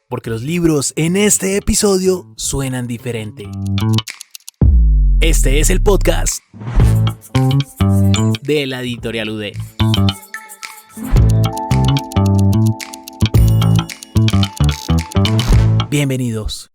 porque los libros en este episodio suenan diferente. Este es el podcast de la Editorial UD. Bienvenidos.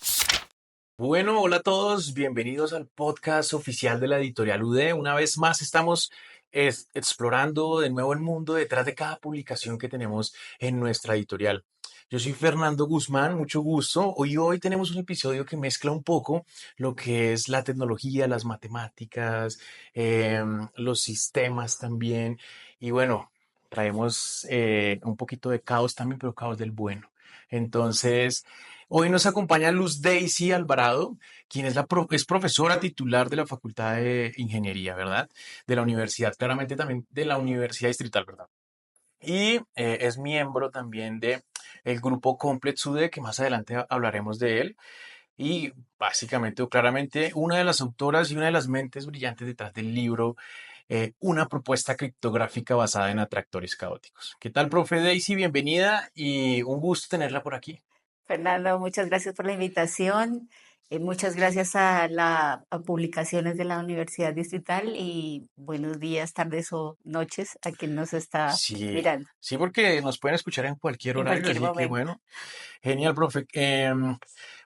Bueno, hola a todos, bienvenidos al podcast oficial de la Editorial UD. Una vez más estamos explorando de nuevo el mundo detrás de cada publicación que tenemos en nuestra editorial. Yo soy Fernando Guzmán, mucho gusto. Hoy tenemos un episodio que mezcla un poco lo que es la tecnología, las matemáticas, los sistemas también. Y bueno, traemos un poquito de caos también, pero caos del bueno. Entonces, hoy nos acompaña Luz Daisy Alvarado, quien es profesora titular de la Facultad de Ingeniería, ¿verdad? De la universidad, claramente también de la Universidad Distrital, ¿verdad? Y es miembro también de el grupo Complex UD, que más adelante hablaremos de él. Y básicamente o claramente una de las autoras y una de las mentes brillantes detrás del libro, Una propuesta criptográfica basada en atractores caóticos. ¿Qué tal, profe Daisy? Bienvenida y un gusto tenerla por aquí. Fernando, muchas gracias por la invitación. Muchas gracias a Publicaciones de la Universidad Distrital y buenos días, tardes o noches a quien nos está Sí, mirando sí, porque nos pueden escuchar en cualquier en horario, cualquier así que momento. bueno, genial, profe.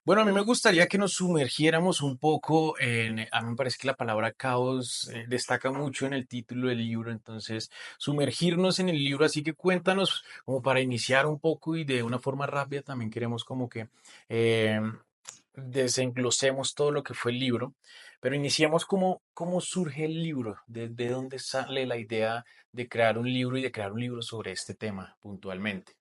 Bueno, a mí me gustaría que nos sumergiéramos un poco a mí me parece que la palabra caos destaca mucho en el título del libro, entonces sumergirnos en el libro, así que cuéntanos como para iniciar un poco y de una forma rápida también queremos como que em, desenglosemos todo lo que fue el libro, pero iniciamos cómo surge el libro, de dónde sale la idea de crear un libro y de crear un libro sobre este tema puntualmente.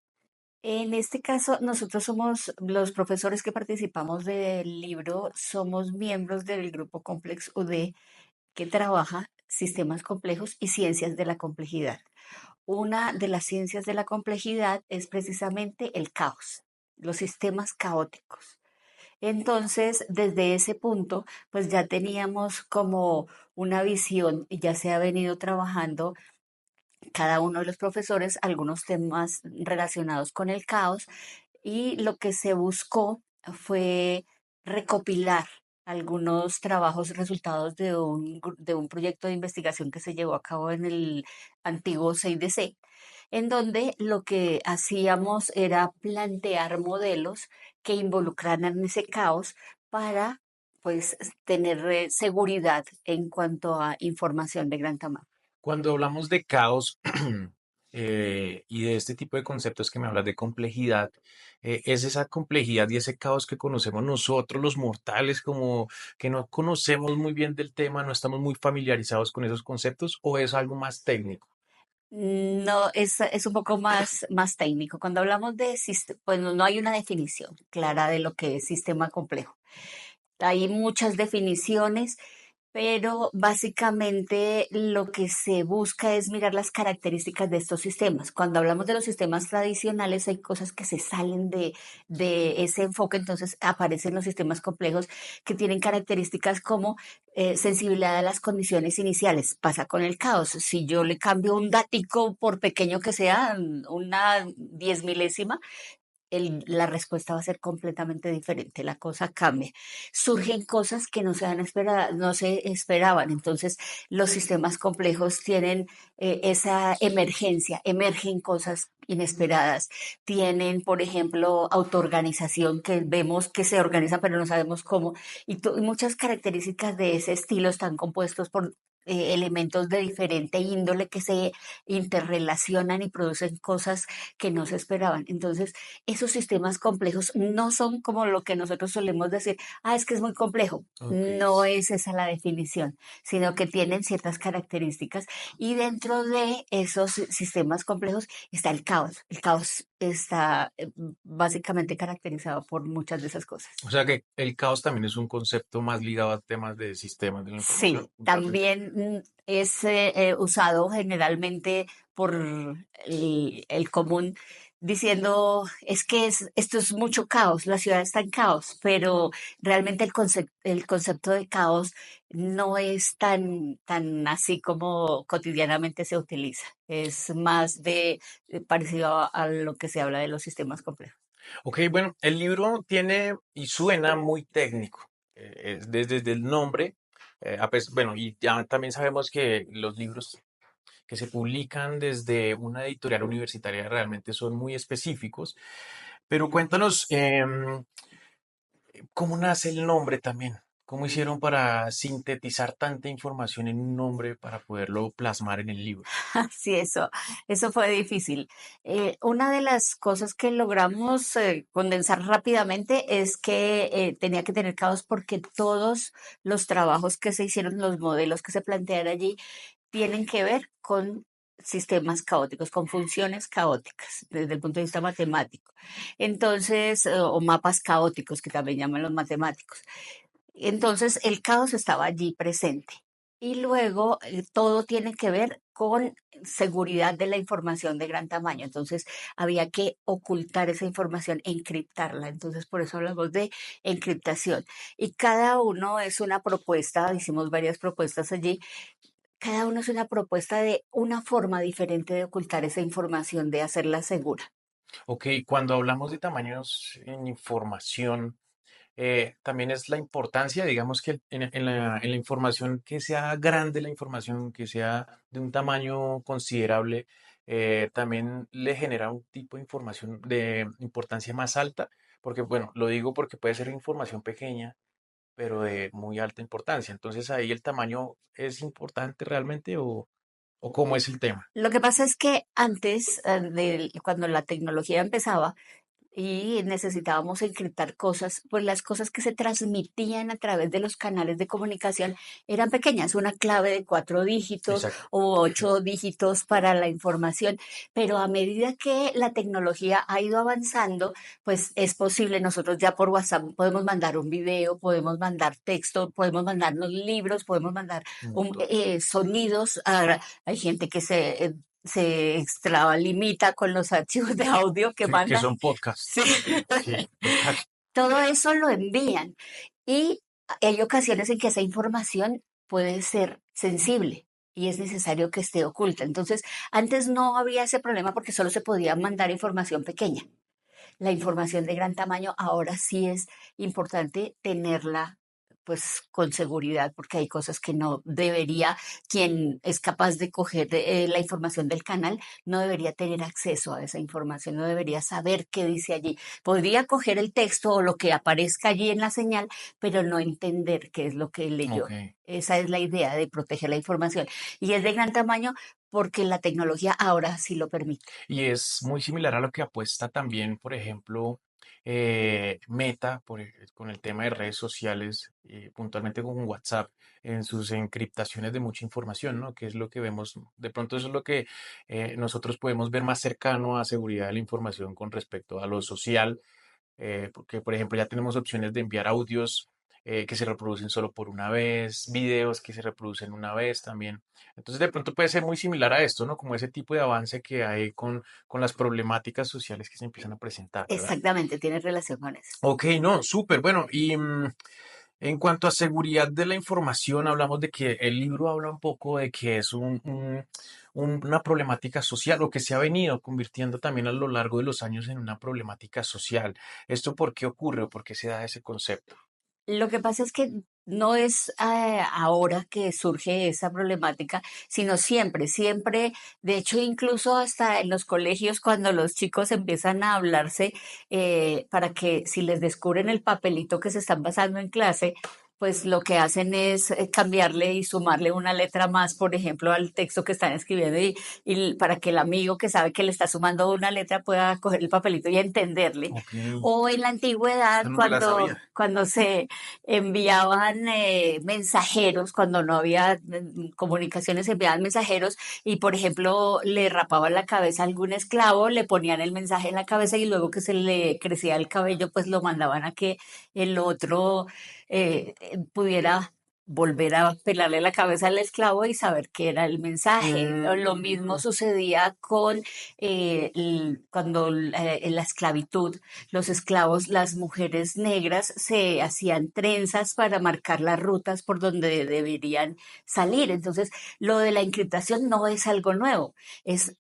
En este caso, nosotros somos los profesores que participamos del libro, somos miembros del grupo Complex UD que trabaja sistemas complejos y ciencias de la complejidad. Una de las ciencias de la complejidad es precisamente el caos, los sistemas caóticos. Entonces, desde ese punto, pues ya teníamos como una visión y ya se ha venido trabajando cada uno de los profesores algunos temas relacionados con el caos y lo que se buscó fue recopilar algunos trabajos resultados de un proyecto de investigación que se llevó a cabo en el antiguo 6DC, en donde lo que hacíamos era plantear modelos que involucraran ese caos para pues tener seguridad en cuanto a información de gran tamaño. Cuando hablamos de caos y de este tipo de conceptos que me hablas de complejidad, ¿es esa complejidad y ese caos que conocemos nosotros los mortales, como que no conocemos muy bien del tema, no estamos muy familiarizados con esos conceptos, o es algo más técnico? No, es un poco más técnico. Cuando hablamos de sistema, pues no hay una definición clara de lo que es sistema complejo. Hay muchas definiciones, pero básicamente lo que se busca es mirar las características de estos sistemas. Cuando hablamos de los sistemas tradicionales, hay cosas que se salen de ese enfoque, entonces aparecen los sistemas complejos que tienen características como sensibilidad a las condiciones iniciales. Pasa con el caos. Si yo le cambio un datico, por pequeño que sea, una 10 milésima, la respuesta va a ser completamente diferente, la cosa cambia. Surgen cosas que no se esperaban, entonces los sistemas complejos tienen esa emergencia, emergen cosas inesperadas, tienen, por ejemplo, autoorganización que vemos que se organizan pero no sabemos cómo, y muchas características de ese estilo están compuestos por elementos de diferente índole que se interrelacionan y producen cosas que no se esperaban. Entonces, esos sistemas complejos no son como lo que nosotros solemos decir, es que es muy complejo. Ok. No es esa la definición, sino que tienen ciertas características y dentro de esos sistemas complejos está el caos. El caos está básicamente caracterizado por muchas de esas cosas. O sea que el caos también es un concepto más ligado a temas de sistemas de la información, Sí, puntualmente. también es usado generalmente por el común diciendo es que esto es mucho caos, la ciudad está en caos, pero realmente el concepto de caos no es tan así como cotidianamente se utiliza. Es más parecido a lo que se habla de los sistemas complejos. Ok, bueno, el libro tiene y suena muy técnico, desde el nombre, bueno, y ya también sabemos que los libros que se publican desde una editorial universitaria realmente son muy específicos, pero cuéntanos, ¿cómo nace el nombre también? ¿Cómo hicieron para sintetizar tanta información en un nombre para poderlo plasmar en el libro? Sí, eso fue difícil. Una de las cosas que logramos condensar rápidamente es que tenía que tener caos porque todos los trabajos que se hicieron, los modelos que se plantean allí, tienen que ver con sistemas caóticos, con funciones caóticas desde el punto de vista matemático. Entonces, o mapas caóticos que también llaman los matemáticos. Entonces, el caos estaba allí presente. Y luego todo tiene que ver con seguridad de la información de gran tamaño. Entonces, había que ocultar esa información, encriptarla. Entonces, por eso hablamos de encriptación. Y cada uno es una propuesta, hicimos varias propuestas allí, cada uno es una propuesta de una forma diferente de ocultar esa información, de hacerla segura. Ok, cuando hablamos de tamaños en información, también es la importancia, digamos que en la información que sea grande, la información que sea de un tamaño considerable, también le genera un tipo de información de importancia más alta, porque bueno, lo digo porque puede ser información pequeña, pero de muy alta importancia. Entonces ahí el tamaño es importante realmente o cómo es el tema. Lo que pasa es que antes, cuando la tecnología empezaba, y necesitábamos encriptar cosas, pues las cosas que se transmitían a través de los canales de comunicación eran pequeñas, una clave de 4 dígitos Exacto. o 8 dígitos para la información, pero a medida que la tecnología ha ido avanzando, pues es posible, nosotros ya por WhatsApp podemos mandar un video, podemos mandar texto, podemos mandarnos libros, podemos mandar Montón. sonidos, hay gente que se extralimita con los archivos de audio que Que mandan. son podcasts. Sí, Sí, total. todo eso lo envían y hay ocasiones en que esa información puede ser sensible y es necesario que esté oculta. Entonces, antes no había ese problema porque solo se podía mandar información pequeña. La información de gran tamaño ahora sí es importante tenerla pues con seguridad porque hay cosas que no debería, quien es capaz de coger la información del canal no debería tener acceso a esa información, no debería saber qué dice allí. Podría coger el texto o lo que aparezca allí en la señal, pero no entender qué es lo que Ok. leyó. Esa es la idea de proteger la información. Y es de gran tamaño porque la tecnología ahora sí lo permite. Y es muy similar a lo que apuesta también, por ejemplo, Meta con el tema de redes sociales, puntualmente con WhatsApp, en sus encriptaciones de mucha información, ¿no? Que es lo que vemos, de pronto eso es lo que nosotros podemos ver más cercano a seguridad de la información con respecto a lo social, porque por ejemplo ya tenemos opciones de enviar audios que se reproducen solo por una vez, videos que se reproducen una vez también. Entonces de pronto puede ser muy similar a esto, ¿no? Como ese tipo de avance que hay con las problemáticas sociales que se empiezan a presentar, ¿verdad? Exactamente, tiene relación con eso. Ok, no, súper. Bueno, y en cuanto a seguridad de la información, hablamos de que el libro habla un poco de que es una problemática social o que se ha venido convirtiendo también a lo largo de los años en una problemática social. ¿Esto por qué ocurre o por qué se da ese concepto? Lo que pasa es que no es ahora que surge esa problemática, sino siempre, siempre, de hecho, incluso hasta en los colegios, cuando los chicos empiezan a hablarse, para que si les descubren el papelito que se están pasando en clase, pues lo que hacen es cambiarle y sumarle una letra más, por ejemplo, al texto que están escribiendo y para que el amigo que sabe que le está sumando una letra pueda coger el papelito y entenderle. Ok, O en la antigüedad, yo no me la sabía. cuando se enviaban mensajeros, cuando no había comunicaciones, enviaban mensajeros y, por ejemplo, le rapaban la cabeza a algún esclavo, le ponían el mensaje en la cabeza y luego que se le crecía el cabello, pues lo mandaban a que el otro pudiera volver a pelarle la cabeza al esclavo y saber qué era el mensaje. O lo mismo Mm, sucedía con cuando en la esclavitud, los esclavos, las mujeres negras se hacían trenzas para marcar las rutas por donde deberían salir. Entonces, lo de la encriptación no es algo nuevo.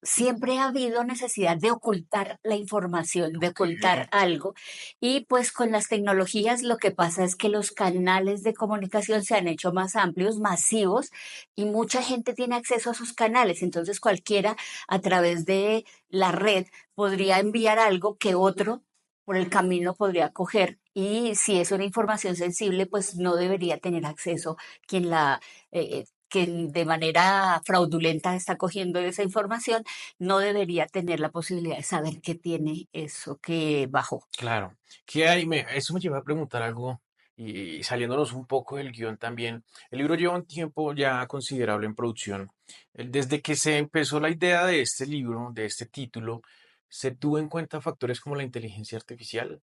Siempre ha habido necesidad de ocultar la información, de ok, ocultar algo y pues con las tecnologías lo que pasa es que los canales de comunicación se han hecho más amplios, masivos, y mucha gente tiene acceso a esos canales. Entonces cualquiera a través de la red podría enviar algo que otro por el camino podría coger. Y si es una información sensible, pues no debería tener acceso quien de manera fraudulenta está cogiendo esa información, no debería tener la posibilidad de saber qué tiene eso que bajó. claro. ¿Qué hay? Eso me lleva a preguntar algo y saliéndonos un poco del guión también. El libro lleva un tiempo ya considerable en producción. Desde que se empezó la idea de este libro, de este título, se tuvo en cuenta factores como la inteligencia artificial.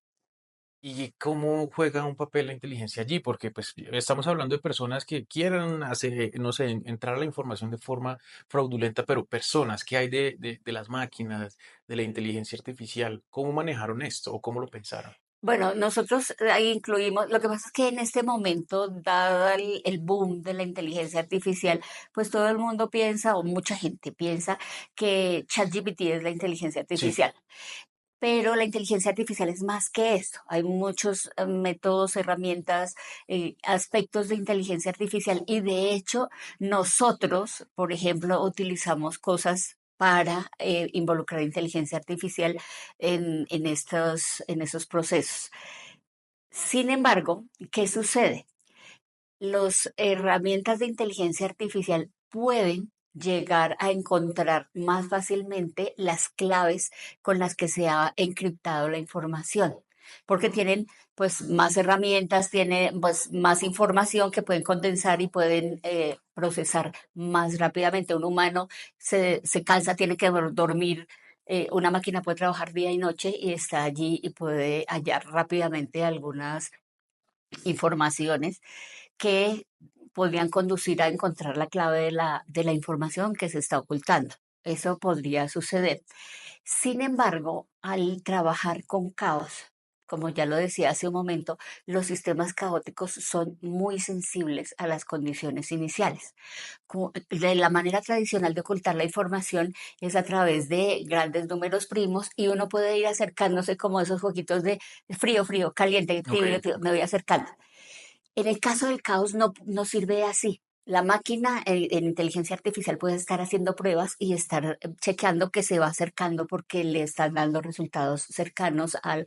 ¿Y cómo juega un papel la inteligencia allí? Porque pues estamos hablando de personas que quieran hacer, no sé, entrar a la información de forma fraudulenta, pero personas que hay de las máquinas, de la inteligencia artificial, ¿cómo manejaron esto o cómo lo pensaron? Bueno, nosotros ahí incluimos, lo que pasa es que en este momento, dado el boom de la inteligencia artificial, pues todo el mundo piensa, o mucha gente piensa, que ChatGPT es la inteligencia Sí, artificial. Pero la inteligencia artificial es más que esto. Hay muchos métodos, herramientas, aspectos de inteligencia artificial y de hecho nosotros, por ejemplo, utilizamos cosas para involucrar inteligencia artificial en esos procesos. Sin embargo, ¿qué sucede? Las herramientas de inteligencia artificial pueden llegar a encontrar más fácilmente las claves con las que se ha encriptado la información, porque tienen pues más herramientas, tienen pues más información que pueden condensar y pueden procesar más rápidamente. Un humano se cansa, tiene que dormir. Una máquina puede trabajar día y noche y está allí y puede hallar rápidamente algunas informaciones que podrían conducir a encontrar la clave de la información que se está ocultando. Eso podría suceder. Sin embargo, al trabajar con caos, como ya lo decía hace un momento, los sistemas caóticos son muy sensibles a las condiciones iniciales. De la manera tradicional de ocultar la información es a través de grandes números primos y uno puede ir acercándose como esos jueguitos de frío, frío, caliente, ok, tibio, tibio, me voy acercando. En el caso del caos no sirve así. La máquina en inteligencia artificial puede estar haciendo pruebas y estar chequeando que se va acercando porque le están dando resultados cercanos al...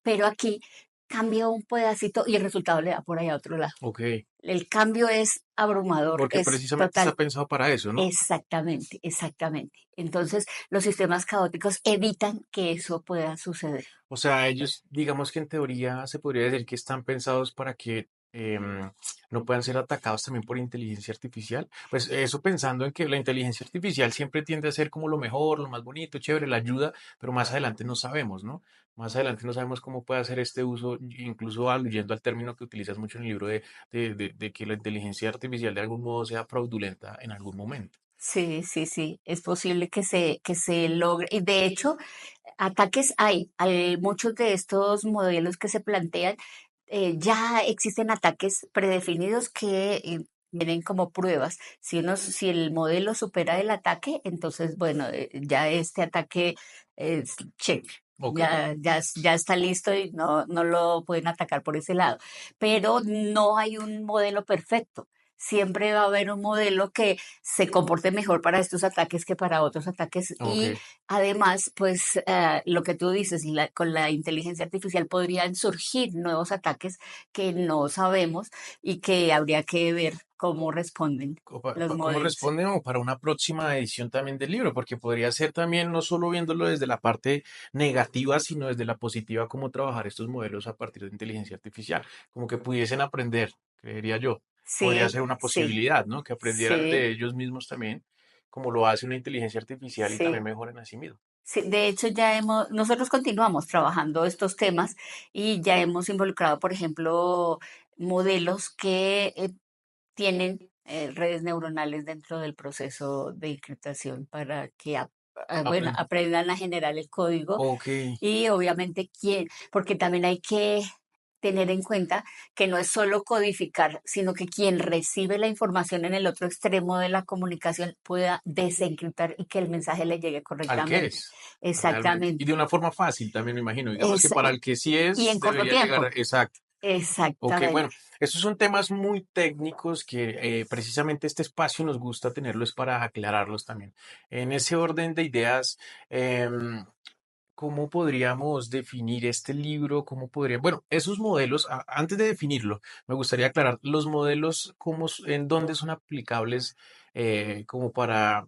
Pero aquí cambia un pedacito y el resultado le da por ahí a otro lado. ok. El cambio es abrumador, Porque es precisamente está total. pensado para eso, ¿no? Exactamente, exactamente. Entonces, los sistemas caóticos evitan que eso pueda suceder. O sea, ellos, digamos que en teoría se podría decir que están pensados para que no puedan ser atacados también por inteligencia artificial. Pues eso pensando en que la inteligencia artificial siempre tiende a ser como lo mejor, lo más bonito, chévere, la ayuda, pero más adelante no sabemos, ¿no? Más adelante no sabemos cómo puede hacer este uso, incluso aluyendo al término que utilizas mucho en el libro de que la inteligencia artificial de algún modo sea fraudulenta en algún momento. Sí, sí, sí, es posible que se logre. Y de hecho, ataques hay muchos de estos modelos que se plantean, ya existen ataques predefinidos que vienen como pruebas. Si el modelo supera el ataque, entonces, bueno, ya este ataque es check. Ok. Ya está listo y no lo pueden atacar por ese lado. Pero no hay un modelo perfecto. Siempre va a haber un modelo que se comporte mejor para estos ataques que para otros ataques Ok. y además, pues lo que tú dices, con la inteligencia artificial podrían surgir nuevos ataques que no sabemos y que habría que ver cómo responden los ¿Cómo modelos. responden o para una próxima edición también del libro? Porque podría ser también no solo viéndolo desde la parte negativa, sino desde la positiva, cómo trabajar estos modelos a partir de inteligencia artificial. Como que pudiesen aprender, creería yo. Podría Sí, ser una sí, posibilidad, ¿no? Que aprendieran sí, de ellos mismos también, como lo hace una inteligencia artificial y también sí. mejoren a sí mismos. Sí, de hecho, nosotros continuamos trabajando estos temas y ya hemos involucrado, por ejemplo, modelos que tienen redes neuronales dentro del proceso de encriptación para que bueno, Aprende. aprendan a generar el código Ok. y obviamente porque también hay que tener en cuenta que no es solo codificar, sino que quien recibe la información en el otro extremo de la comunicación pueda desencriptar y que el mensaje le llegue Al que correctamente. es, realmente. Y Exactamente. de una forma fácil también me imagino. Digamos que Es, para el que sí y es, en corto debería llegar tiempo. exacto. Ok, Exactamente. bueno, estos son temas muy técnicos que precisamente este espacio nos gusta tenerlos para aclararlos también. En ese orden de ideas, em, ¿cómo podríamos definir este libro? ¿Cómo podría, bueno, esos modelos, antes de definirlo, me gustaría aclarar los modelos, en dónde son aplicables como para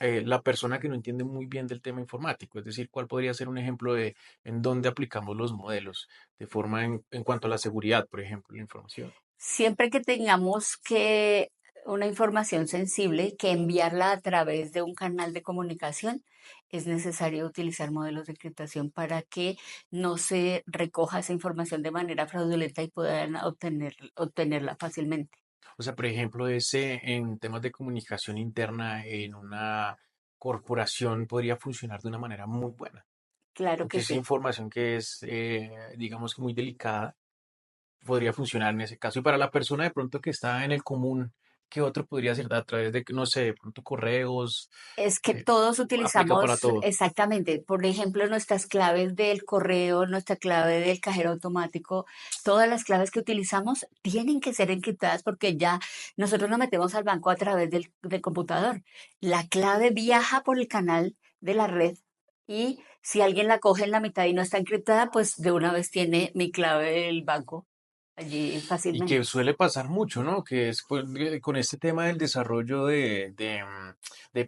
la persona que no entiende muy bien del tema informático? Es decir, ¿cuál podría ser un ejemplo de en dónde aplicamos los modelos de forma en cuanto a la seguridad, por ejemplo, la información? Siempre que tengamos que una información sensible, que enviarla a través de un canal de comunicación, es necesario utilizar modelos de encriptación para que no se recoja esa información de manera fraudulenta y puedan obtenerla fácilmente. O sea, por ejemplo, ese en temas de comunicación interna en una corporación podría funcionar de una manera muy buena. Claro Porque que esa sí. información que es, digamos que muy delicada, podría funcionar en ese caso. Y para la persona de pronto que está en el común, ¿qué otro podría ser a través de, no sé, de pronto correos? Es que eh, todos Aplica para utilizamos todo. exactamente, por ejemplo, nuestras claves del correo, nuestra clave del cajero automático, todas las claves que utilizamos tienen que ser encriptadas porque ya nosotros nos metemos al banco a través del computador. La clave viaja por el canal de la red y si alguien la coge en la mitad y no está encriptada, pues de una vez tiene mi clave del banco allí Y que fácilmente. suele pasar mucho, ¿no? Que es con este tema del desarrollo de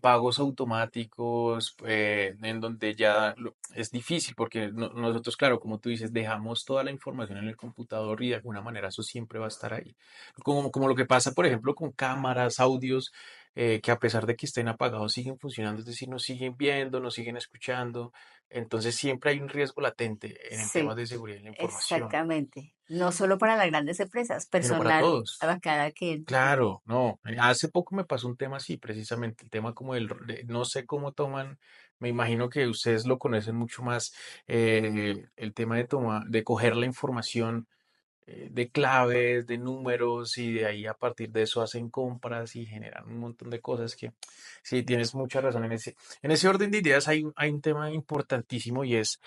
pagos automáticos, en donde ya es difícil, porque nosotros, claro, como tú dices, dejamos toda la información en el computador y de alguna manera eso siempre va a estar ahí. Como lo que pasa, por ejemplo, con cámaras, audios, que a pesar de que estén apagados siguen funcionando, es decir, nos siguen viendo, nos siguen escuchando. Entonces siempre hay un riesgo latente en el tema Sí. de seguridad de la información, Exactamente. No solo para las grandes empresas, sino para personal todos. para cada quien. Claro, no. Hace poco me pasó un tema así, precisamente, el tema como no sé cómo toman, me imagino que ustedes lo conocen mucho más, el tema de coger la información de claves, de números y de ahí a partir de eso hacen compras y generan un montón de cosas que sí, tienes mucha razón en ese orden de ideas hay un tema importantísimo y es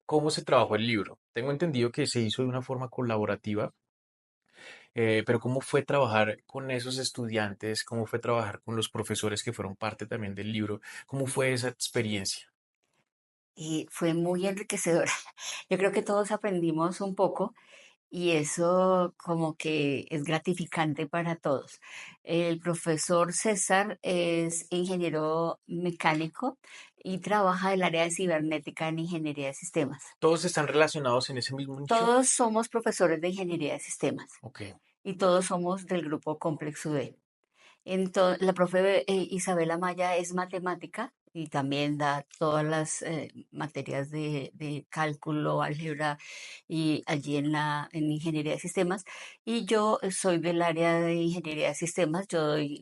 cómo se trabajó el libro. Tengo entendido que se hizo de una forma colaborativa. Pero ¿cómo fue trabajar con esos estudiantes? ¿Cómo fue trabajar con los profesores que fueron parte también del libro? ¿Cómo fue esa experiencia? Y fue muy enriquecedora. Yo creo que todos aprendimos un poco y eso como que es gratificante para todos. El profesor César es ingeniero mecánico y trabaja en el área de cibernética en ingeniería de sistemas. ¿Todos están relacionados en ese mismo nicho? Todos somos profesores de ingeniería de sistemas Ok. y todos somos del grupo Complex UD. Entonces, la profe Isabela Maya es matemática y también da todas las materias de cálculo, álgebra y allí en ingeniería de sistemas. Y yo soy del área de ingeniería de sistemas.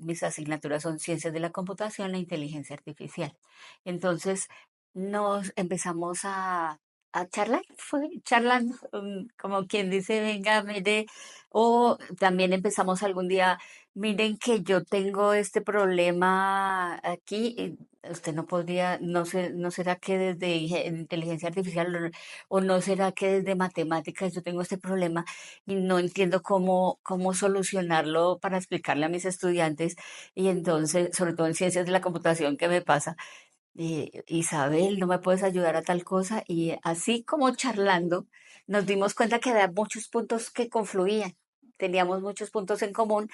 Mis asignaturas son ciencias de la computación e inteligencia artificial. Entonces, nos empezamos a charlar, fue charlando, como quien dice, venga, mire, o también empezamos algún día. Miren que yo tengo este problema aquí. Usted no podría, no será que desde inteligencia artificial o no será que desde matemáticas yo tengo este problema y no entiendo cómo solucionarlo para explicarle a mis estudiantes. Y entonces, sobre todo en ciencias de la computación, ¿qué me pasa? Isabel, ¿no me puedes ayudar a tal cosa? Y así como charlando, nos dimos cuenta que había muchos puntos que confluían. Teníamos muchos puntos en común.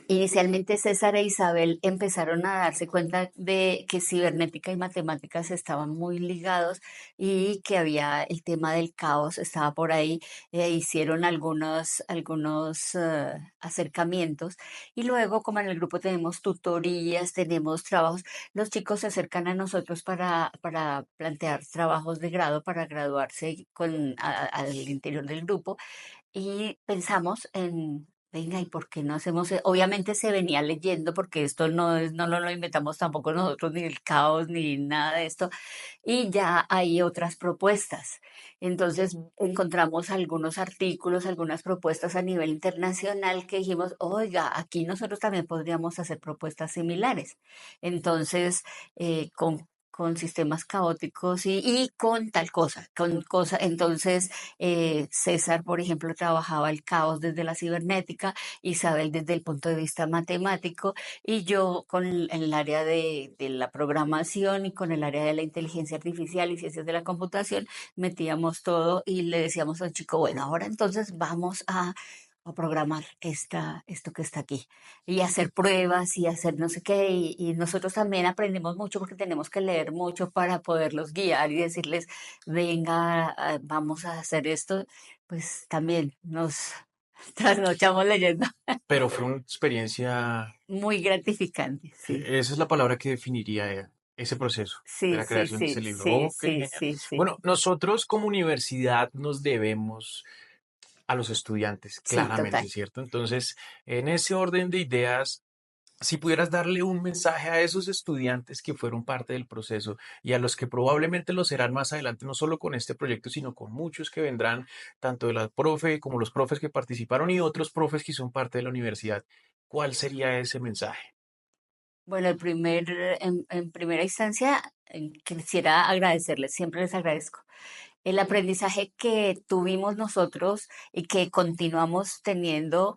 Inicialmente César e Isabel empezaron a darse cuenta de que cibernética y matemáticas estaban muy ligados y que había el tema del caos, estaba por ahí, hicieron algunos acercamientos y luego como en el grupo tenemos tutorías, tenemos trabajos, los chicos se acercan a nosotros para plantear trabajos de grado, para graduarse al interior del grupo y pensamos venga, ¿y por qué no hacemos? Obviamente se venía leyendo porque esto no lo inventamos tampoco nosotros, ni el caos, ni nada de esto, y ya hay otras propuestas. Entonces encontramos algunos artículos, algunas propuestas a nivel internacional que dijimos, oiga, aquí nosotros también podríamos hacer propuestas similares. Entonces, con sistemas caóticos y con tal cosa, con cosa. Entonces, César, por ejemplo, trabajaba el caos desde la cibernética, Isabel desde el punto de vista matemático y yo con el área de la programación y con el área de la inteligencia artificial y ciencias de la computación, metíamos todo y le decíamos al chico, bueno, ahora entonces vamos a programar esto que está aquí y hacer pruebas y hacer no sé qué. Y nosotros también aprendemos mucho porque tenemos que leer mucho para poderlos guiar y decirles, venga, vamos a hacer esto. Pues también nos trasnochamos leyendo. Pero fue una experiencia, Muy gratificante, sí. esa es la palabra que definiría ese proceso de Sí, la sí, creación de sí, ese libro. sí, Ok, sí, genial. sí, sí. Bueno, nosotros como universidad nos debemos a los estudiantes, Sí, total. claramente, ¿cierto? Entonces, en ese orden de ideas, si pudieras darle un mensaje a esos estudiantes que fueron parte del proceso y a los que probablemente lo serán más adelante, no solo con este proyecto, sino con muchos que vendrán, tanto de la profe como los profes que participaron y otros profes que son parte de la universidad, ¿cuál sería ese mensaje? Bueno, en primera instancia, quisiera agradecerles, siempre les agradezco. El aprendizaje que tuvimos nosotros y que continuamos teniendo,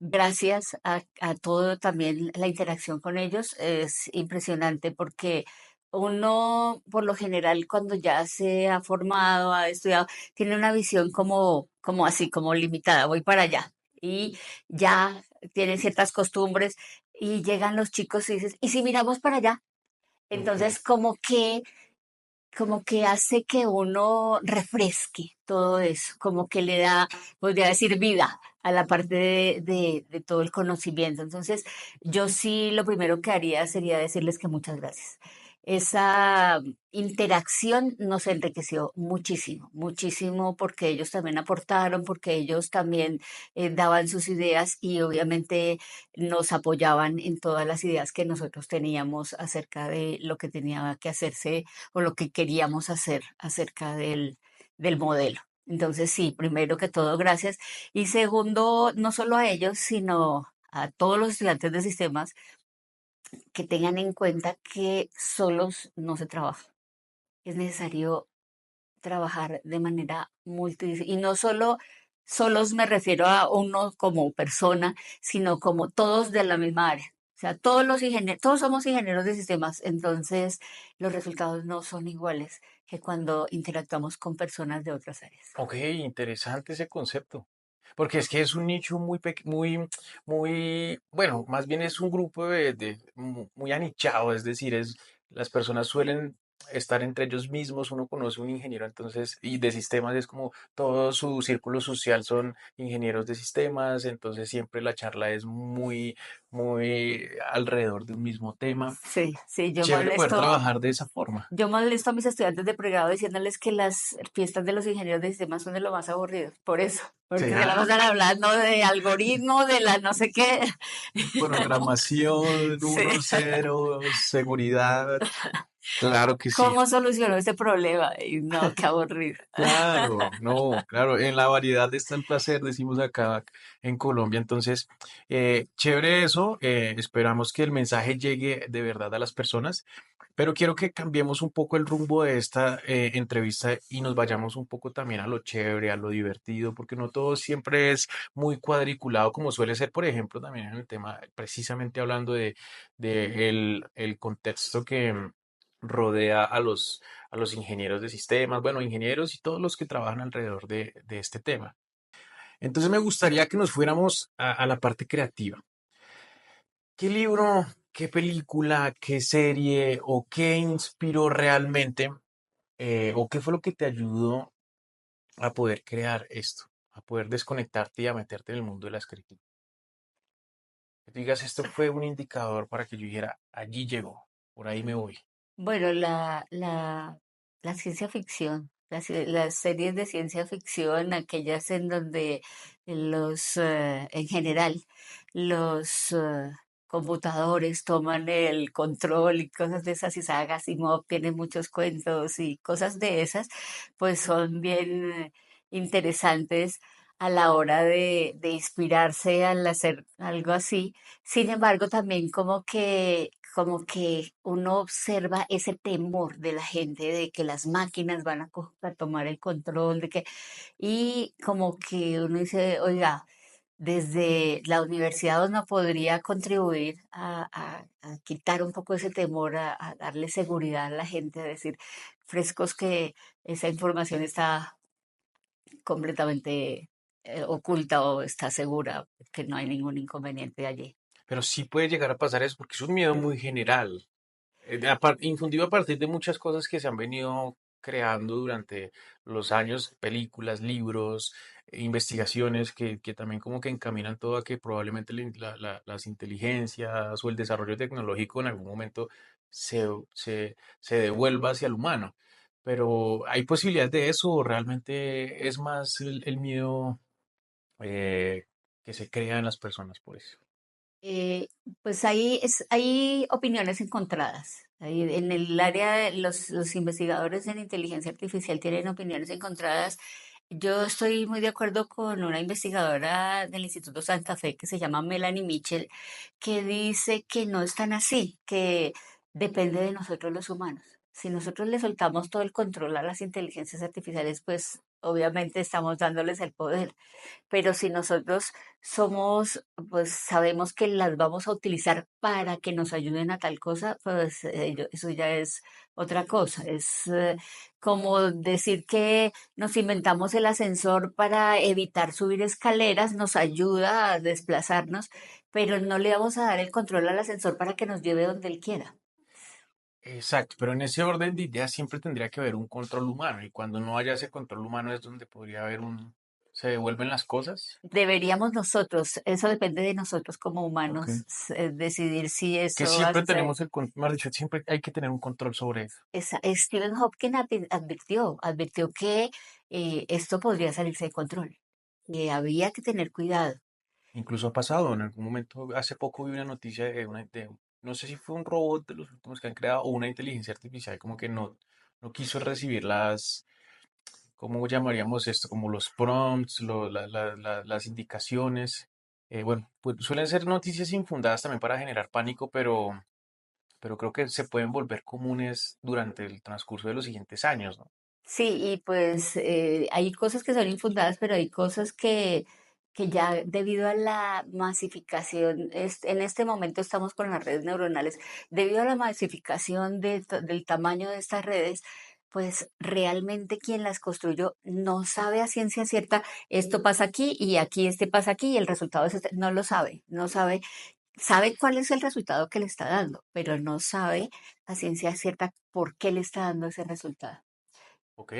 gracias a todo también la interacción con ellos, es impresionante porque uno, por lo general, cuando ya se ha formado, ha estudiado, tiene una visión como así, como limitada, voy para allá. Y ya tiene ciertas costumbres y llegan los chicos y dices, ¿y si miramos para allá? Ok. Entonces, como que hace que uno refresque todo eso, como que le da, podría decir, vida a la parte de todo el conocimiento. Entonces, yo sí lo primero que haría sería decirles que muchas gracias. Esa interacción nos enriqueció muchísimo, muchísimo porque ellos también aportaron, porque ellos también daban sus ideas y obviamente nos apoyaban en todas las ideas que nosotros teníamos acerca de lo que tenía que hacerse o lo que queríamos hacer acerca del modelo. Entonces, sí, primero que todo, gracias. Y segundo, no solo a ellos, sino a todos los estudiantes de sistemas que tengan en cuenta que solos no se trabaja. Es necesario trabajar de manera y no solo solos me refiero a uno como persona, sino como todos de la misma área. O sea, todos los ingenieros, todos somos ingenieros de sistemas, entonces los resultados no son iguales que cuando interactuamos con personas de otras áreas. Ok, interesante ese concepto. Porque es que es un nicho muy, bueno, más bien es un grupo muy anichado, es decir, las personas suelen estar entre ellos mismos, uno conoce un ingeniero, entonces, y de sistemas es como todo su círculo social son ingenieros de sistemas, entonces siempre la charla es muy alrededor de un mismo tema. Sí, sí, Chévere poder trabajar de esa forma. yo molesto a mis estudiantes de pregrado diciéndoles que las fiestas de los ingenieros de sistemas son de lo más aburridos, por eso, porque se la ¿Será? pasan hablando de algoritmos, de la no sé qué. Programación Sí. 1.0, seguridad. Claro que sí. ¿Cómo solucionó este problema? Y no, qué aburrido. Claro, no, claro, en la variedad está el placer, decimos acá en Colombia. Entonces, chévere eso. Esperamos que el mensaje llegue de verdad a las personas, pero quiero que cambiemos un poco el rumbo de esta entrevista y nos vayamos un poco también a lo chévere, a lo divertido, porque no todo siempre es muy cuadriculado como suele ser, por ejemplo, también en el tema, precisamente hablando de el contexto que rodea a los ingenieros de sistemas, bueno, ingenieros y todos los que trabajan alrededor de este tema. Entonces me gustaría que nos fuéramos a la parte creativa. ¿Qué libro, qué película, qué serie o qué inspiró realmente o qué fue lo que te ayudó a poder crear esto, a poder desconectarte y a meterte en el mundo de la escritura? Que tú digas, esto fue un indicador para que yo dijera, allí llegó, por ahí me voy. Bueno, la ciencia ficción. las series de ciencia ficción, aquellas en donde en general, los computadores toman el control y cosas de esas, y Isaac Asimov tiene muchos cuentos y cosas de esas, pues son bien interesantes a la hora de inspirarse al hacer algo así. Sin embargo, también como que uno observa ese temor de la gente de que las máquinas van a tomar el control, y como que uno dice, oiga, desde la universidad uno podría contribuir a quitar un poco ese temor, a darle seguridad a la gente, a decir frescos que esa información está completamente oculta o está segura, que no hay ningún inconveniente allí. Pero sí puede llegar a pasar eso porque es un miedo muy general. Infundido a partir de muchas cosas que se han venido creando durante los años, películas, libros, investigaciones que también como que encaminan todo a que probablemente las inteligencias o el desarrollo tecnológico en algún momento se devuelva hacia el humano. Pero ¿hay posibilidades de eso o realmente es más el miedo eh, que se crea en las personas por eso? Eh, pues hay opiniones encontradas. En el área de los investigadores en inteligencia artificial tienen opiniones encontradas. Yo estoy muy de acuerdo con una investigadora del Instituto Santa Fe que se llama Melanie Mitchell, que dice que no es tan así, que depende de nosotros los humanos. Si nosotros le soltamos todo el control a las inteligencias artificiales, pues obviamente estamos dándoles el poder, pero si nosotros pues sabemos que las vamos a utilizar para que nos ayuden a tal cosa, pues eso ya es otra cosa. Es como decir que nos inventamos el ascensor para evitar subir escaleras, nos ayuda a desplazarnos, pero no le vamos a dar el control al ascensor para que nos lleve donde él quiera. Exacto, pero en ese orden de ideas siempre tendría que haber un control humano y cuando no haya ese control humano es donde podría haber se devuelven las cosas. Deberíamos nosotros, eso depende de nosotros como Ok. humanos, decidir si Que eso siempre hace. tenemos más dicho, siempre hay que tener un control sobre eso. Stephen Hopkins advirtió que esto podría salirse de control, que había que tener cuidado. Incluso ha pasado en algún momento, hace poco vi una noticia no sé si fue un robot de los últimos que han creado o una inteligencia artificial, como que no quiso recibir ¿cómo llamaríamos esto? Como los prompts, las indicaciones. Bueno, pues suelen ser noticias infundadas también para generar pánico, pero creo que se pueden volver comunes durante el transcurso de los siguientes años, ¿no? Sí, y pues hay cosas que son infundadas, pero hay cosas que ya debido a la masificación, en este momento estamos con las redes neuronales, debido a la masificación del tamaño de estas redes, pues realmente quien las construyó no sabe a ciencia cierta, esto pasa aquí y aquí este pasa aquí y el resultado es este, no lo sabe, no sabe, sabe cuál es el resultado que le está dando, pero no sabe a ciencia cierta por qué le está dando ese resultado. Ok.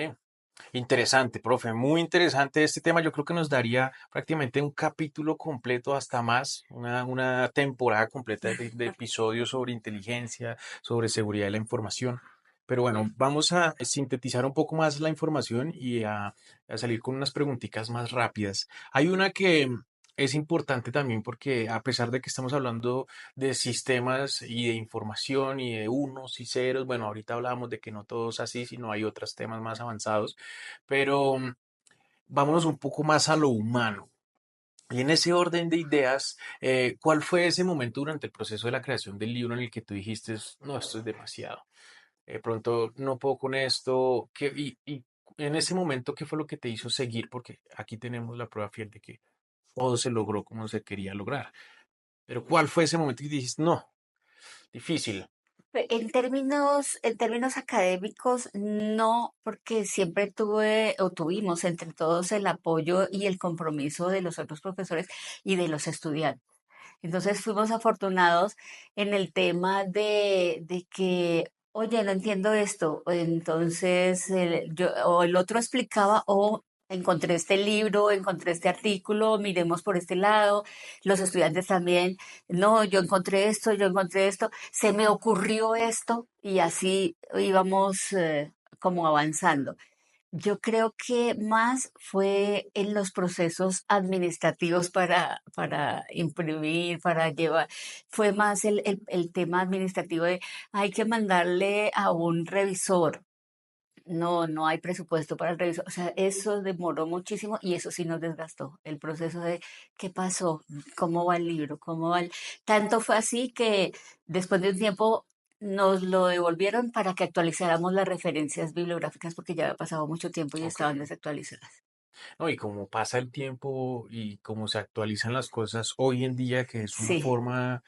Interesante, profe, muy interesante este tema. Yo creo que nos daría prácticamente un capítulo completo, hasta más, una temporada completa de episodios sobre inteligencia, sobre seguridad de la información. Pero bueno, vamos a sintetizar un poco más la información y a salir con unas preguntitas más rápidas. Hay una que es importante también porque a pesar de que estamos hablando de sistemas y de información y de unos y ceros, bueno, ahorita hablábamos de que no todo es así, sino hay otros temas más avanzados, pero vámonos un poco más a lo humano. Y en ese orden de ideas, ¿cuál fue ese momento durante el proceso de la creación del libro en el que tú dijiste, no, esto es demasiado? De pronto no puedo con esto. Y en ese momento, ¿qué fue lo que te hizo seguir? Porque aquí tenemos la prueba fiel de que todo se logró como se quería lograr. Pero ¿cuál fue ese momento que dijiste, no, difícil? En términos académicos, no, porque siempre tuve o tuvimos entre todos el apoyo y el compromiso de los otros profesores y de los estudiantes. Entonces fuimos afortunados en el tema de que, oye, no entiendo esto. Entonces, o el otro explicaba, o encontré este libro, encontré este artículo, miremos por este lado. Los estudiantes también, no, yo encontré esto, se me ocurrió esto, y así íbamos como avanzando. Yo creo que más fue en los procesos administrativos para imprimir, para llevar, fue más el tema administrativo de hay que mandarle a un revisor. No, no hay presupuesto para el revisor. O sea, eso demoró muchísimo y eso sí nos desgastó. El proceso de qué pasó, cómo va el libro, cómo va el... Tanto fue así que después de un tiempo nos lo devolvieron para que actualizáramos las referencias bibliográficas porque ya había pasado mucho tiempo y Ok. estaban desactualizadas. No, y como pasa el tiempo y como se actualizan las cosas hoy en día, que es una Sí, forma,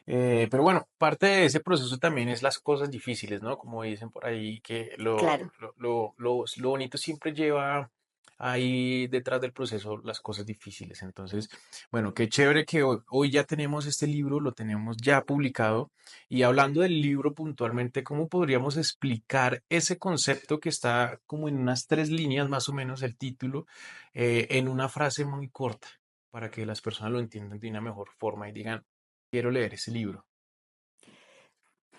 pero bueno, parte de ese proceso también es las cosas difíciles, ¿no? Como dicen por ahí, que claro. lo bonito siempre lleva ahí detrás del proceso las cosas difíciles. Entonces, bueno, qué chévere que hoy ya tenemos este libro, lo tenemos ya publicado. Y hablando del libro puntualmente, ¿cómo podríamos explicar ese concepto que está como en unas 3 líneas más o menos el título, en una frase muy corta, para que las personas lo entiendan de una mejor forma y digan, quiero leer ese libro?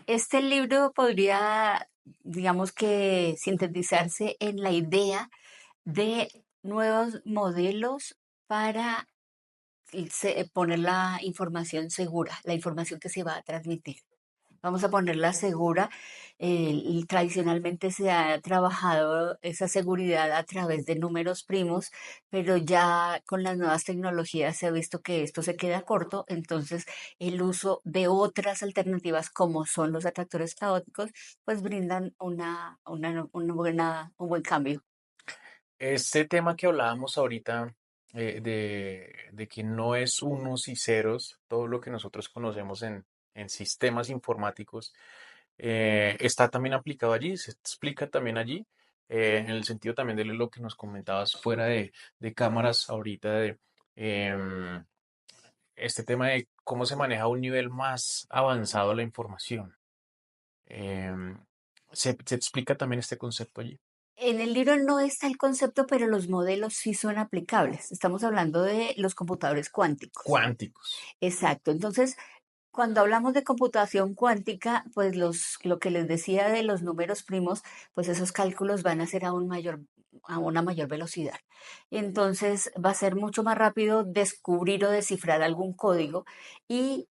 Este libro podría, digamos que, sintetizarse en la idea de nuevos modelos para poner la información segura, la información que se va a transmitir. Vamos a ponerla segura. Y tradicionalmente se ha trabajado esa seguridad a través de números primos, pero ya con las nuevas tecnologías se ha visto que esto se queda corto, entonces el uso de otras alternativas como son los atractores caóticos, pues brindan un buen cambio. Este tema que hablábamos ahorita, de que no es unos y ceros, todo lo que nosotros conocemos en sistemas informáticos, está también aplicado allí, se explica también allí, en el sentido también de lo que nos comentabas fuera de cámaras ahorita, de em, este tema de cómo se maneja a un nivel más avanzado la información. Em, se explica también este concepto allí. En el libro no está el concepto, pero los modelos sí son aplicables. Estamos hablando de los computadores cuánticos. Cuánticos. Exacto. Entonces, cuando hablamos de computación cuántica, pues lo que les decía de los números primos, pues esos cálculos van a ser a una mayor velocidad. Entonces va a ser mucho más rápido descubrir o descifrar algún código y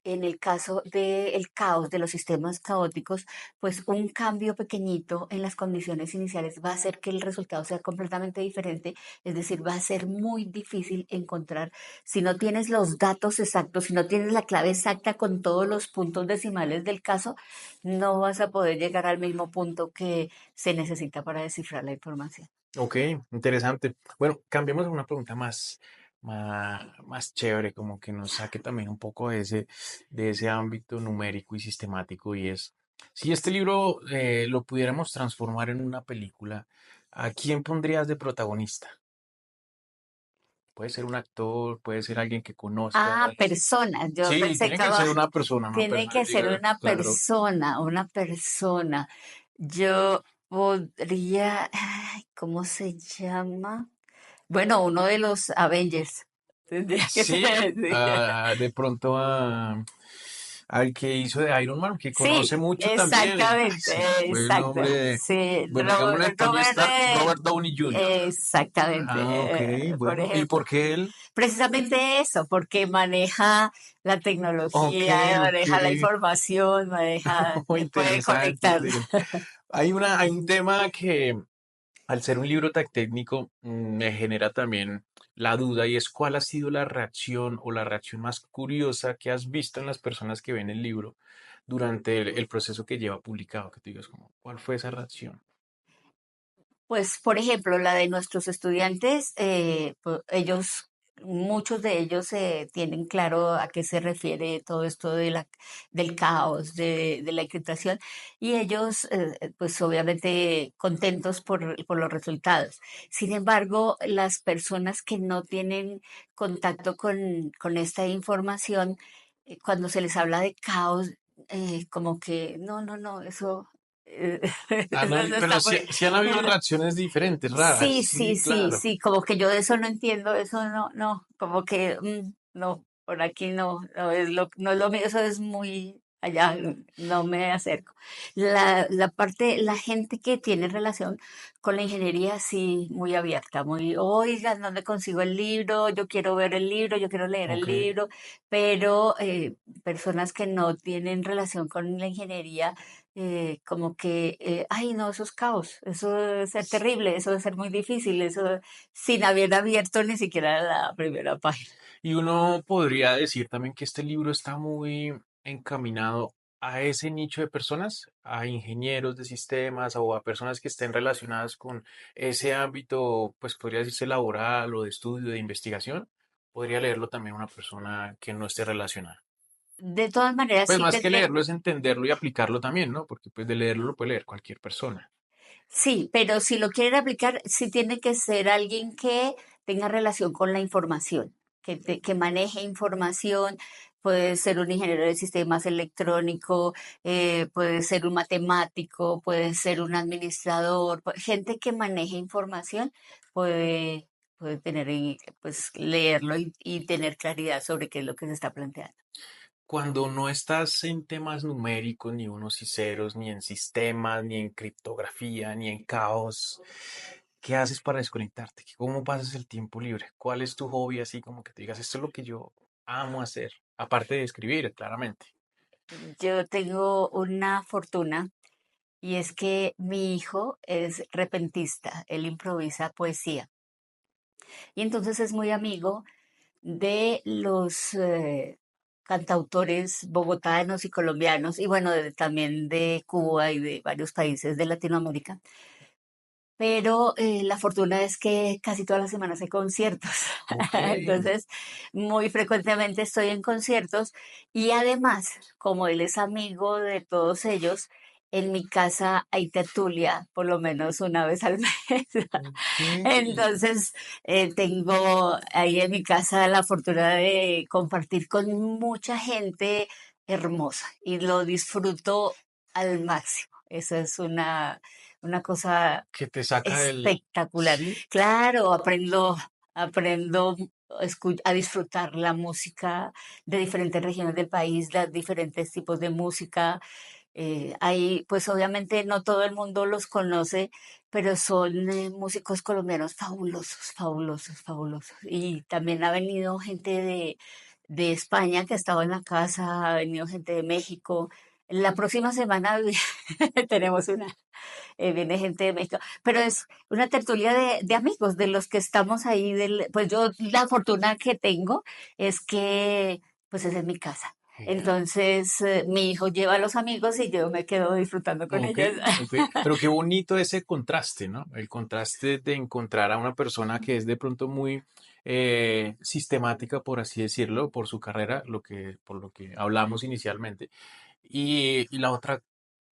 en el caso del caos, de los sistemas caóticos, pues un cambio pequeñito en las condiciones iniciales va a hacer que el resultado sea completamente diferente, es decir, va a ser muy difícil encontrar si no tienes los datos exactos, si no tienes la clave exacta con todos los puntos decimales del caso, no vas a poder llegar al mismo punto que se necesita para descifrar la información. Ok, interesante. Bueno, cambiemos a una pregunta más chévere, como que nos saque también un poco de ese ámbito numérico y sistemático, y es, si este libro lo pudiéramos transformar en una película, ¿a quién pondrías de protagonista? Puede ser un actor, puede ser alguien que Ah, conozcas. personas. Yo Sí, pensé tiene que que ser una persona, no tiene que apenas ser diga, una claro. persona, una persona. Yo podría, ay, ¿cómo se llama? Bueno, uno de los Avengers. Tendría que Sí, ser. de pronto al que hizo de Iron Man, que Sí, conoce mucho también. Ay, exactamente, se me fue el exacto. nombre Sí, bueno, digámosle Tony Robert, Stark, Robert Downey Jr. exactamente, Ah, ok, por bueno. ¿Y ejemplo. por qué él? Precisamente eso, porque maneja la Ok, tecnología, ok. maneja la información, Oh, puede interesante, conectar. interesante. Hay un tema que al ser un libro tan técnico, me genera también la duda y es cuál ha sido la reacción o la reacción más curiosa que has visto en las personas que ven el libro durante el proceso que lleva publicado, que tú digas como, ¿cuál fue esa reacción? Pues, por ejemplo, la de nuestros estudiantes, muchos de ellos tienen claro a qué se refiere todo esto del caos, de la encriptación, y ellos, pues obviamente contentos por los resultados. Sin embargo, las personas que no tienen contacto con esta información, cuando se les habla de caos, como que no, no, no, eso... eh, eso no Pero está sí, por, sí han habido reacciones diferentes, raras, Sí, sí, sí, sí, claro. sí, como que yo de eso no entiendo, eso no, no, como que no, por aquí no, no es lo mío, eso es muy allá no me acerco. La gente que tiene relación con la ingeniería, sí, muy abierta, muy, oigan, ¿dónde consigo el libro? Yo quiero ver el libro, yo quiero leer el Ok. libro, pero personas que no tienen relación con la ingeniería, como que, ay, no, eso es caos, eso debe ser terrible, eso debe ser muy difícil, eso sin haber abierto ni siquiera la primera página. Y uno podría decir también que este libro está muy encaminado a ese nicho de personas, a ingenieros de sistemas o a personas que estén relacionadas con ese ámbito, pues podría decirse laboral o de estudio, de investigación. Podría leerlo también una persona que no esté relacionada. De todas maneras, Pues sí más que tendré. leerlo es entenderlo y aplicarlo también, ¿no? Porque pues de leerlo lo puede leer cualquier persona. Sí, pero si lo quieren aplicar, sí tiene que ser alguien que tenga relación con la información, que maneje información. Puede ser un ingeniero de sistemas electrónicos, puede ser un matemático, puede ser un administrador, gente que maneje información puede, puede tener, pues, leerlo y tener claridad sobre qué es lo que se está planteando. Cuando no estás en temas numéricos, ni unos y ceros, ni en sistemas, ni en criptografía, ni en caos, ¿qué haces para desconectarte? ¿Cómo pasas el tiempo libre? ¿Cuál es tu hobby así como que te digas, esto es lo que yo amo hacer? Aparte de escribir, claramente. Yo tengo una fortuna. Y es que mi hijo es repentista, él improvisa poesía. Y entonces es muy amigo de los cantautores bogotanos y colombianos, y bueno, también de Cuba y de varios países de Latinoamérica. Pero la fortuna es que casi todas las semanas hay conciertos. Ok. Entonces, muy frecuentemente estoy en conciertos y además, como él es amigo de todos ellos, en mi casa hay tertulia por lo menos una vez al mes. Ok. Entonces, tengo ahí en mi casa la fortuna de compartir con mucha gente hermosa y lo disfruto al máximo. Eso es una cosa Que te saca del... espectacular. Sí. Claro, aprendo a disfrutar la música de diferentes regiones del país, los diferentes tipos de música. Ahí, pues obviamente no todo el mundo los conoce, pero son músicos colombianos fabulosos, fabulosos, fabulosos. Y también ha venido gente de España que ha estado en la casa, ha venido gente de México. La próxima semana tenemos viene gente de México, pero es una tertulia de amigos, de los que estamos ahí, pues yo la fortuna que tengo es que pues es en mi casa. Genial. Entonces, mi hijo lleva a los amigos y yo me quedo disfrutando con Ok, ellos. ok. Pero qué bonito ese contraste, ¿no? El contraste de encontrar a una persona que es de pronto muy sistemática, por así decirlo, por su carrera, por lo que hablamos inicialmente, y la otra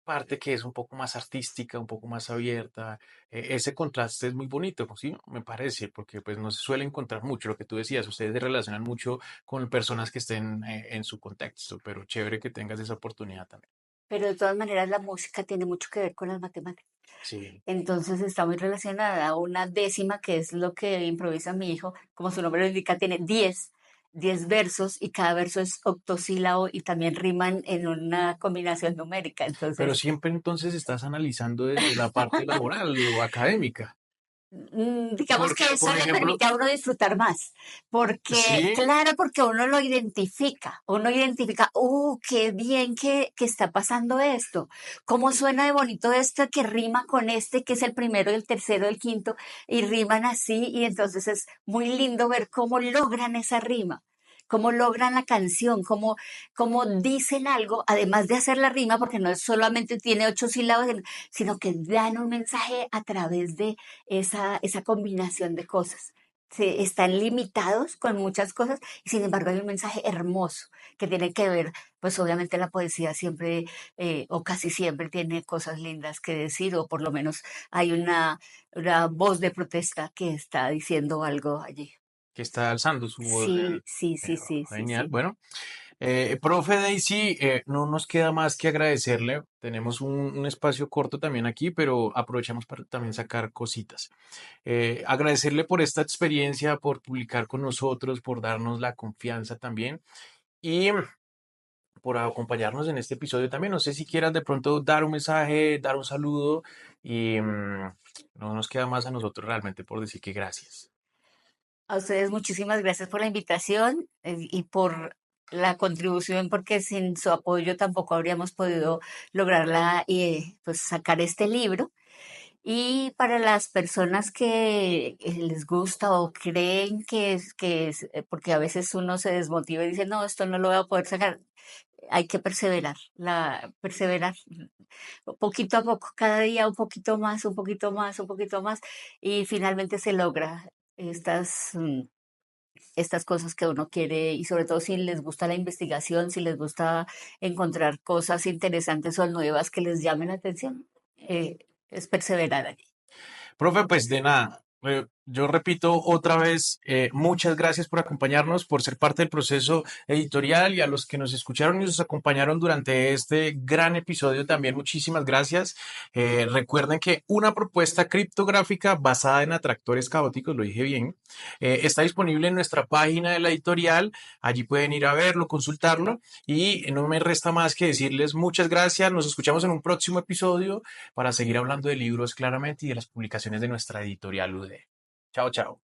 parte que es un poco más artística, un poco más abierta. Ese contraste es muy bonito, ¿sí? Me parece, porque pues no se suele encontrar mucho. Lo que tú decías, ustedes se relacionan mucho con personas que estén en su contexto, pero chévere que tengas esa oportunidad también. Pero de todas maneras la música tiene mucho que ver con las matemáticas. Sí. Entonces está muy relacionada a una décima, que es lo que improvisa mi hijo, como su nombre lo indica, tiene 10 versos y cada verso es octosílabo y también riman en una combinación numérica. Pero Entonces, siempre entonces estás analizando desde la parte laboral o académica. digamos que Porque, eso por le ejemplo, permite a uno disfrutar más, porque, sí, claro, porque uno identifica, qué bien que está pasando esto, cómo suena de bonito esto que rima con este, que es el primero, el tercero, el quinto, y riman así, y entonces es muy lindo ver cómo logran esa rima. Cómo logran la canción, cómo dicen algo, además de hacer la rima, porque no es solamente tiene 8 sílabas, sino que dan un mensaje a través de esa combinación de cosas. Están limitados con muchas cosas y sin embargo hay un mensaje hermoso que tiene que ver, pues obviamente la poesía siempre o casi siempre tiene cosas lindas que decir o por lo menos hay una voz de protesta que está diciendo algo allí. que está alzando su voz. Sí, sí, sí, Pero, sí, sí, genial. sí. Bueno, profe Daisy, no nos queda más que agradecerle. Tenemos un espacio corto también aquí, pero aprovechamos para también sacar cositas. Agradecerle por esta experiencia, por publicar con nosotros, por darnos la confianza también. Y por acompañarnos en este episodio también. No sé si quieras de pronto dar un mensaje, dar un saludo y no nos queda más a nosotros realmente por decir que gracias. A ustedes muchísimas gracias por la invitación y por la contribución, porque sin su apoyo tampoco habríamos podido lograrla y pues sacar este libro. Y para las personas que les gusta o creen porque a veces uno se desmotiva y dice, no, esto no lo voy a poder sacar, hay que perseverar, perseverar poquito a poco, cada día un poquito más, un poquito más, un poquito más, y finalmente se logra estas cosas que uno quiere y sobre todo si les gusta la investigación, si les gusta encontrar cosas interesantes o nuevas que les llamen la atención, es perseverar allí. Profe, pues de nada. Yo repito otra vez, muchas gracias por acompañarnos, por ser parte del proceso editorial y a los que nos escucharon y nos acompañaron durante este gran episodio también muchísimas gracias. Recuerden que una propuesta criptográfica basada en atractores caóticos, lo dije bien, está disponible en nuestra página de la editorial. Allí pueden ir a verlo, consultarlo y no me resta más que decirles muchas gracias. Nos escuchamos en un próximo episodio para seguir hablando de libros claramente y de las publicaciones de nuestra editorial UD. Chao, chao.